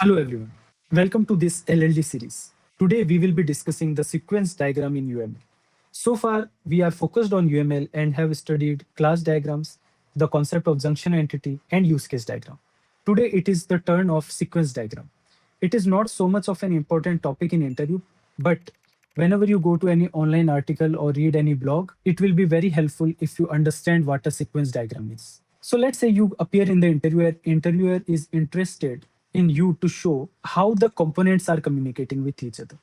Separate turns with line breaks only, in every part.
Hello everyone. Welcome to this LLD series. Today we will be discussing the sequence diagram in UML. So far we are focused on UML and have studied class diagrams, the concept of junction entity and use case diagram. Today it is the turn of sequence diagram. It is not so much of an important topic in interview, but whenever you go to any online article or read any blog, it will be very helpful if you understand what a sequence diagram is. So let's say you appear in the interviewer is interested in you to show how the components are communicating with each other.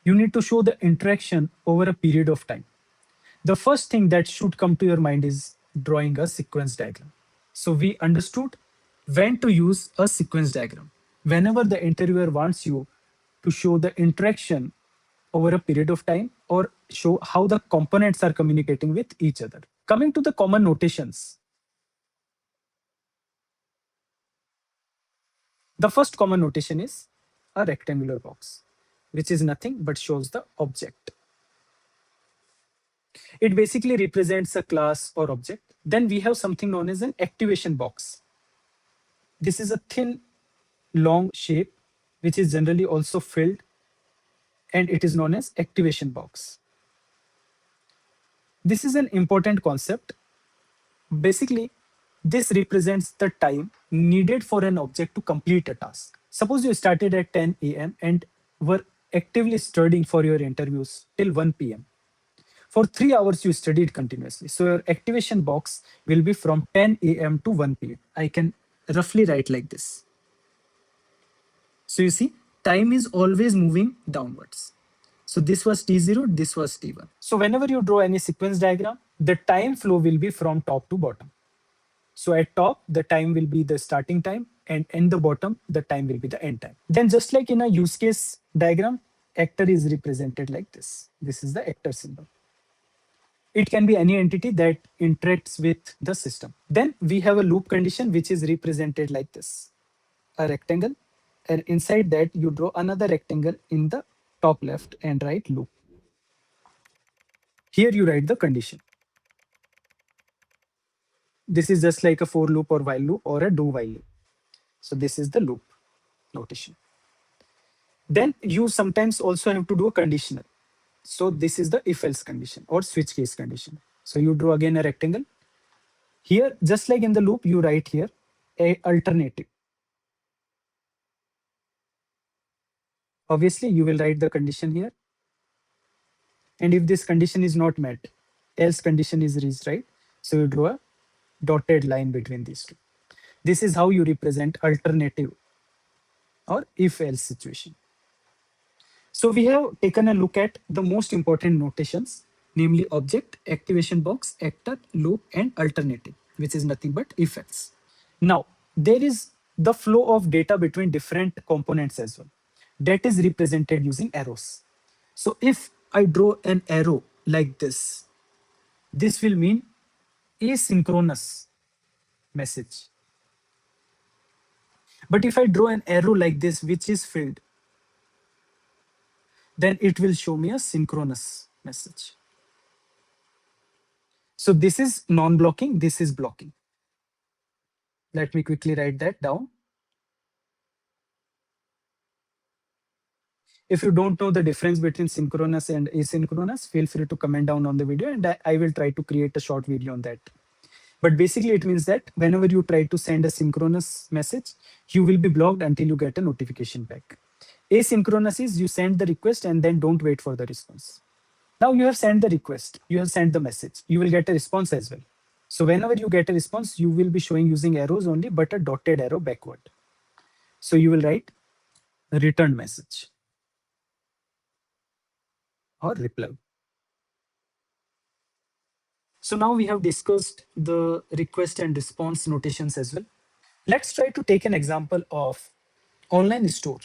You need to show the interaction over a period of time. The first thing that should come to your mind is drawing a sequence diagram. So we understood when to use a sequence diagram. Whenever the interviewer wants you to show the interaction over a period of time or show how the components are communicating with each other. Coming to the common notations, the first common notation is a rectangular box, which is nothing but shows the object. It basically represents a class or object. Then we have something known as an activation box. This is a thin, long shape, which is generally also filled, and it is known as activation box. This is an important concept. Basically, this represents the time needed for an object to complete a task. Suppose you started at 10 a.m. and were actively studying for your interviews till 1 p.m. For 3 hours, you studied continuously. So your activation box will be from 10 a.m. to 1 p.m. I can roughly write like this. So you see, time is always moving downwards. So this was T0, this was T1. So whenever you draw any sequence diagram, the time flow will be from top to bottom. So at top, the time will be the starting time, and in the bottom, the time will be the end time. Then just like in a use case diagram, actor is represented like this. This is the actor symbol. It can be any entity that interacts with the system. Then we have a loop condition, which is represented like this, a rectangle, and inside that you draw another rectangle in the top left and right loop. Here you write the condition. This is just like a for loop or while loop or a do while loop. So this is the loop notation. Then you sometimes also have to do a conditional. So this is the if else condition or switch case condition. So you draw again a rectangle. Here, just like in the loop, you write here a alternative. Obviously, you will write the condition here. And if this condition is not met, else condition is reached, right? So you draw a dotted line between these two. This is how you represent alternative or if else situation. So we have taken a look at the most important notations, namely object, activation box, actor, loop, and alternative, which is nothing but if else. Now, there is the flow of data between different components as well. That is represented using arrows. So if I draw an arrow like this will mean asynchronous message. But if I draw an arrow like this, which is filled, then it will show me a synchronous message. So this is non-blocking, this is blocking. Let me quickly write that down. If you don't know the difference between synchronous and asynchronous, feel free to comment down on the video and I will try to create a short video on that. But basically it means that whenever you try to send a synchronous message, you will be blocked until you get a notification back. Asynchronous is you send the request and then don't wait for the response. Now you have sent the request, you have sent the message, you will get a response as well. So whenever you get a response, you will be showing using arrows only, but a dotted arrow backward. So you will write return message or reply. So now we have discussed the request and response notations as well. Let's try to take an example of online store.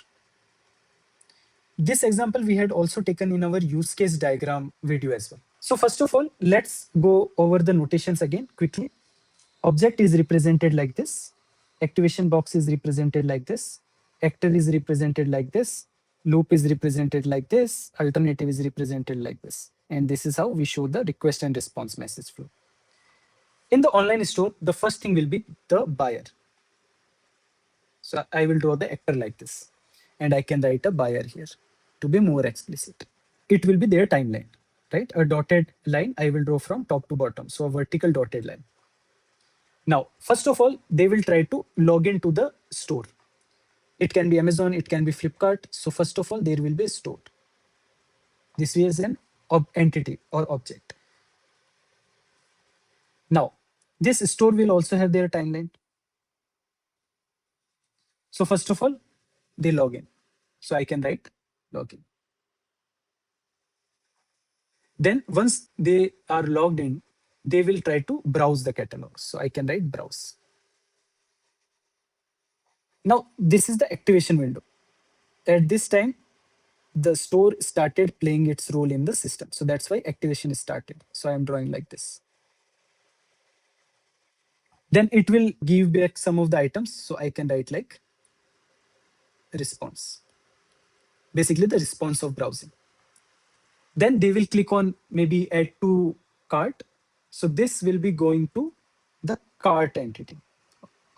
This example we had also taken in our use case diagram video as well. So first of all, let's go over the notations again quickly. Object is represented like this. Activation box is represented like this. Actor is represented like this. Loop is represented like this. Alternative is represented like this. And this is how we show the request and response message flow. In the online store, the first thing will be the buyer. So I will draw the actor like this. And I can write a buyer here to be more explicit. It will be their timeline, right? A dotted line I will draw from top to bottom. So a vertical dotted line. Now, first of all, they will try to log into the store. It can be Amazon, it can be Flipkart. So first of all, there will be a store. This is an entity or object. Now, this store will also have their timeline. So first of all, they log in. So I can write login. Then once they are logged in, they will try to browse the catalog. So I can write browse. Now this is the activation window. At this time, the store started playing its role in the system. So that's why activation is started. So I am drawing like this. Then it will give back some of the items. So I can write like response. Basically the response of browsing. Then they will click on maybe add to cart. So this will be going to the cart entity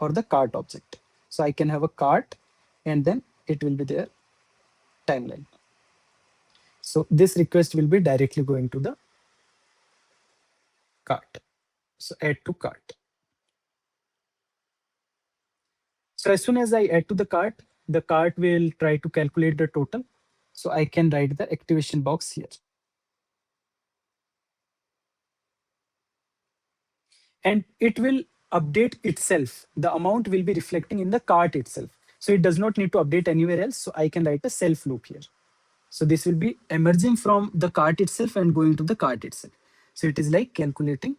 or the cart object. So I can have a cart and then it will be their timeline. So this request will be directly going to the cart. So add to cart. So as soon as I add to the cart will try to calculate the total. So I can write the activation box here. And it will update itself. The amount will be reflecting in the cart itself. So it does not need to update anywhere else. So I can write a self loop here. So this will be emerging from the cart itself and going to the cart itself. So it is like calculating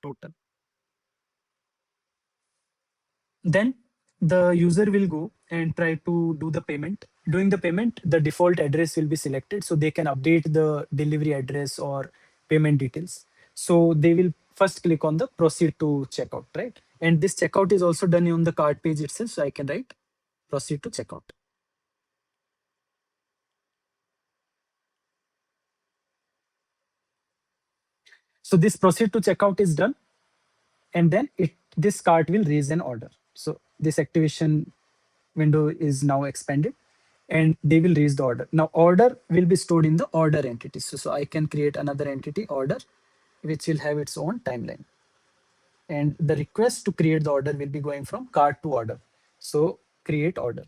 total. Then the user will go and try to do the payment. Doing the payment, the default address will be selected so they can update the delivery address or payment details. So they will first click on the proceed to checkout, right? And this checkout is also done on the cart page itself. So I can write proceed to checkout. So this proceed to checkout is done. And then this cart will raise an order. So this activation window is now expanded and they will raise the order. Now order will be stored in the order entity. So I can create another entity order, which will have its own timeline. And the request to create the order will be going from cart to order. So create order.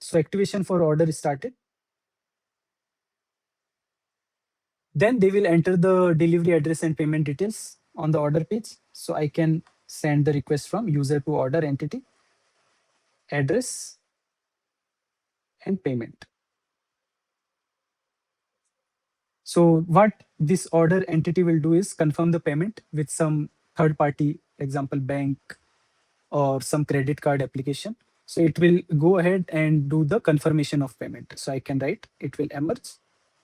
So activation for order is started. Then they will enter the delivery address and payment details on the order page. So I can send the request from user to order entity, address, and payment. So what this order entity will do is confirm the payment with some third party, example bank or some credit card application. So it will go ahead and do the confirmation of payment. So I can write it will emerge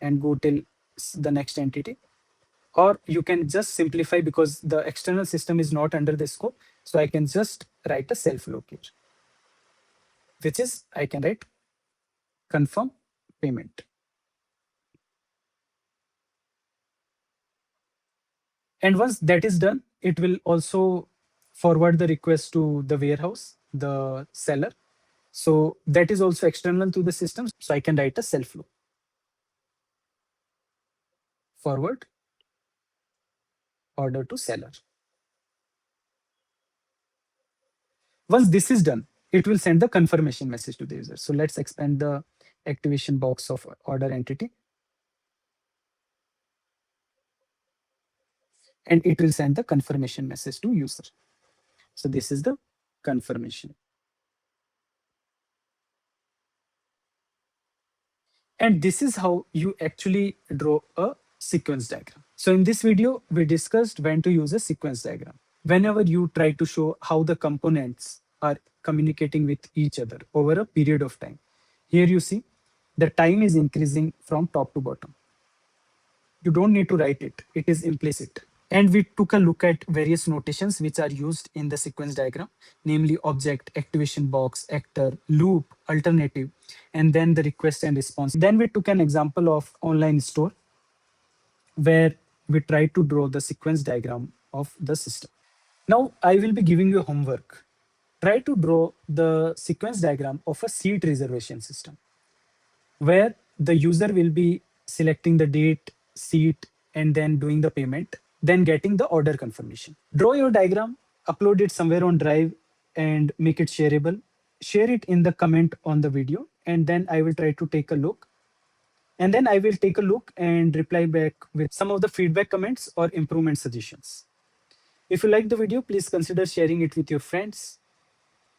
and go till the next entity. Or you can just simplify because the external system is not under the scope. So I can just write a self loop here, which is I can write confirm payment. And once that is done, it will also forward the request to the warehouse, the seller. So that is also external to the system. So I can write a self loop. Forward order to seller. Once this is done, it will send the confirmation message to the user. So let's expand the activation box of order entity. And it will send the confirmation message to user. So this is the confirmation. And this is how you actually draw a sequence diagram. So in this video, we discussed when to use a sequence diagram. Whenever you try to show how the components are communicating with each other over a period of time. Here you see the time is increasing from top to bottom. You don't need to write it. It is implicit. And we took a look at various notations which are used in the sequence diagram, namely object, activation box, actor, loop, alternative, and then the request and response. Then we took an example of online store where we tried to draw the sequence diagram of the system. Now I will be giving you homework. Try to draw the sequence diagram of a seat reservation system where the user will be selecting the date, seat, and then doing the payment, then getting the order confirmation. Draw your diagram, upload it somewhere on Drive, and make it shareable. Share it in the comment on the video, and then I will try to take a look. And then I will take a look and reply back with some of the feedback comments or improvement suggestions. If you like the video, please consider sharing it with your friends.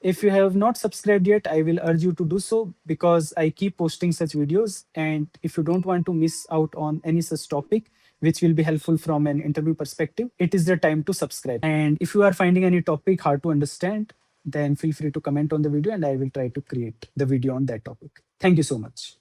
If you have not subscribed yet, I will urge you to do so because I keep posting such videos. And if you don't want to miss out on any such topic, which will be helpful from an interview perspective, it is the time to subscribe. And if you are finding any topic hard to understand, then feel free to comment on the video and I will try to create the video on that topic. Thank you so much.